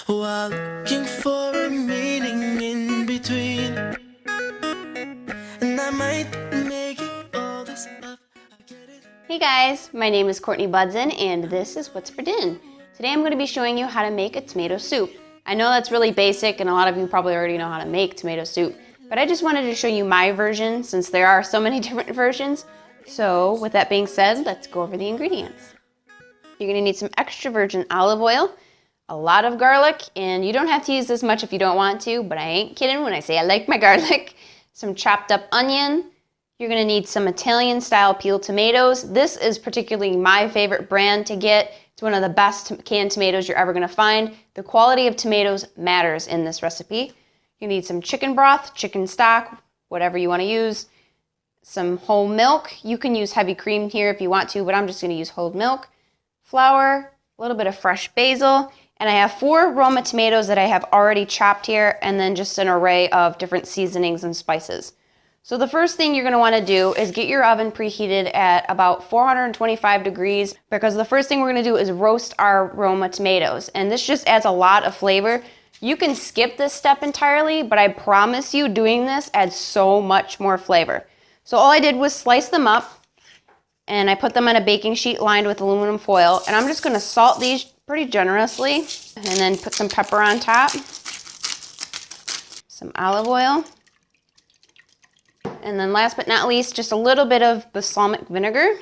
while looking for a meaning in between. And I might make it all this up. I get it. Hey guys, my name is Courtney Budzyn and this is What's for Din. Today I'm going to be showing you how to make a tomato soup. I know that's really basic and a lot of you probably already know how to make tomato soup, but I just wanted to show you my version since there are so many different versions. So with that being said, let's go over the ingredients. You're going to need some extra virgin olive oil, a lot of garlic, and you don't have to use this much if you don't want to, but I ain't kidding when I say I like my garlic. Some chopped up onion. You're going to need some Italian style peeled tomatoes. This is particularly my favorite brand to get. It's one of the best canned tomatoes you're ever going to find. The quality of tomatoes matters in this recipe. You need some chicken broth, chicken stock, whatever you want to use. Some whole milk. You can use heavy cream here if you want to, but I'm just going to use whole milk. Flour, a little bit of fresh basil, and I have 4 Roma tomatoes that I have already chopped here, and then just an array of different seasonings and spices. So the first thing you're going to want to do is get your oven preheated at about 425 degrees, because the first thing we're going to do is roast our Roma tomatoes, and this just adds a lot of flavor. You can skip this step entirely, but I promise you doing this adds so much more flavor. So all I did was slice them up, and I put them on a baking sheet lined with aluminum foil, and I'm just going to salt these pretty generously, and then put some pepper on top, some olive oil, and then last but not least, just a little bit of balsamic vinegar,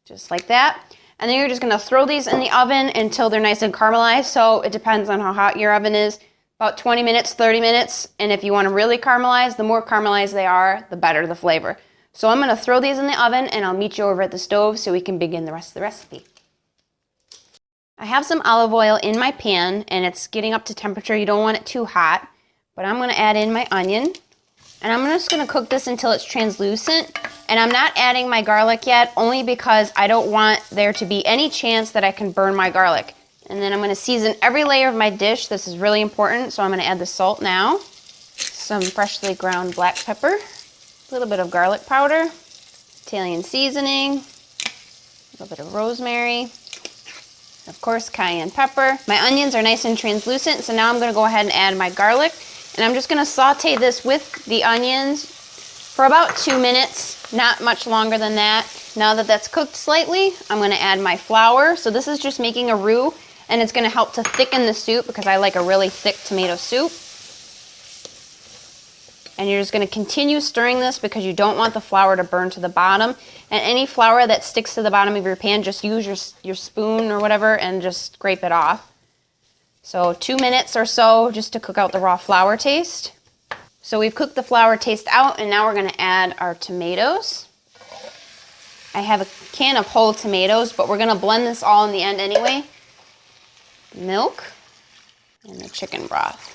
just like that. And then you're just going to throw these in the oven until they're nice and caramelized. So it depends on how hot your oven is. About 20 minutes, 30 minutes. And if you want to really caramelize, the more caramelized they are, the better the flavor. So I'm going to throw these in the oven and I'll meet you over at the stove so we can begin the rest of the recipe. I have some olive oil in my pan and it's getting up to temperature. You don't want it too hot. But I'm going to add in my onion. And I'm just going to cook this until it's translucent. And I'm not adding my garlic yet, only because I don't want there to be any chance that I can burn my garlic. And then I'm going to season every layer of my dish. This is really important, so I'm going to add the salt now. Some freshly ground black pepper, a little bit of garlic powder, Italian seasoning, a little bit of rosemary, of course cayenne pepper. My onions are nice and translucent, so now I'm going to go ahead and add my garlic. And I'm just going to saute this with the onions for about 2 minutes, not much longer than that. Now that that's cooked slightly, I'm going to add my flour. So this is just making a roux, and it's going to help to thicken the soup because I like a really thick tomato soup. And you're just going to continue stirring this because you don't want the flour to burn to the bottom. And any flour that sticks to the bottom of your pan, just use your spoon or whatever and just scrape it off. So 2 minutes or so just to cook out the raw flour taste. So we've cooked the flour taste out, and now we're going to add our tomatoes. I have a can of whole tomatoes, but we're going to blend this all in the end anyway. Milk and the chicken broth.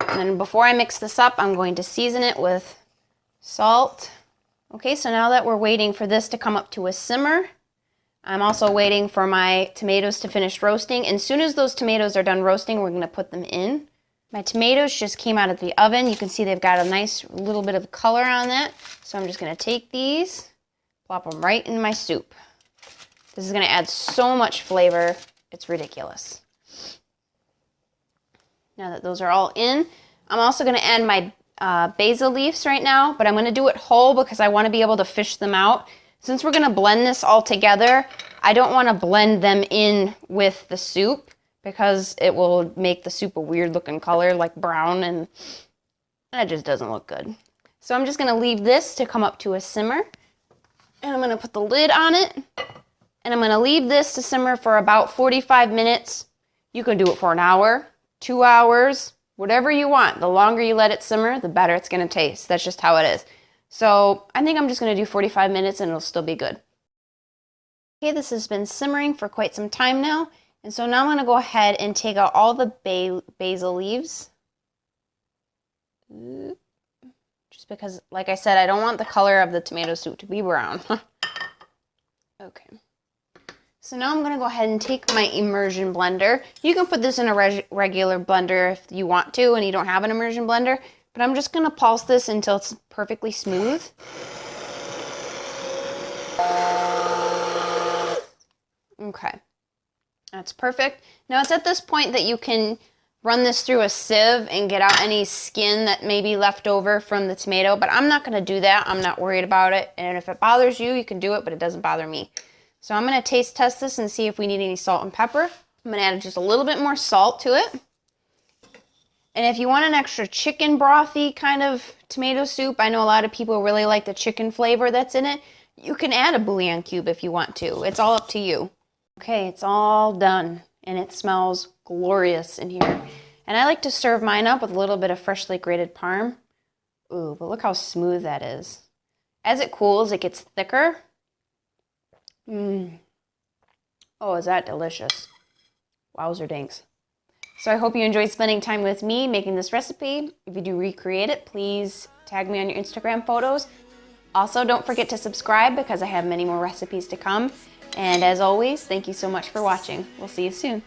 And then before I mix this up, I'm going to season it with salt. Okay, so now that we're waiting for this to come up to a simmer, I'm also waiting for my tomatoes to finish roasting. And as soon as those tomatoes are done roasting, we're going to put them in. My tomatoes just came out of the oven. You can see they've got a nice little bit of color on that. So I'm just going to take these, plop them right in my soup. This is going to add so much flavor. It's ridiculous. Now that those are all in, I'm also going to add my basil leaves right now, but I'm going to do it whole because I want to be able to fish them out. Since we're going to blend this all together, I don't want to blend them in with the soup because it will make the soup a weird looking color like brown, and that just doesn't look good. So I'm just going to leave this to come up to a simmer, and I'm going to put the lid on it, and I'm going to leave this to simmer for about 45 minutes. You can do it for an hour, 2 hours, whatever you want. The longer you let it simmer, the better it's going to taste. That's just how it is. So I think I'm just going to do 45 minutes and it'll still be good. Okay, this has been simmering for quite some time now. And so now I'm going to go ahead and take out all the basil leaves. Just because, like I said, I don't want the color of the tomato soup to be brown. Okay. So now I'm going to go ahead and take my immersion blender. You can put this in a regular blender if you want to and you don't have an immersion blender. But I'm just going to pulse this until it's perfectly smooth. Okay, that's perfect. Now it's at this point that you can run this through a sieve and get out any skin that may be left over from the tomato, but I'm not gonna do that. I'm not worried about it. And if it bothers you, you can do it, but it doesn't bother me. So I'm gonna taste test this and see if we need any salt and pepper. I'm gonna add just a little bit more salt to it. And if you want an extra chicken brothy kind of tomato soup, I know a lot of people really like the chicken flavor that's in it. You can add a bouillon cube if you want to. It's all up to you. Okay, it's all done and it smells glorious in here. And I like to serve mine up with a little bit of freshly grated parm. Ooh, but look how smooth that is. As it cools, it gets thicker. Oh, is that delicious. Wowzer dinks. So I hope you enjoyed spending time with me making this recipe. If you do recreate it, please tag me on your Instagram photos. Also, don't forget to subscribe because I have many more recipes to come. And as always, thank you so much for watching. We'll see you soon.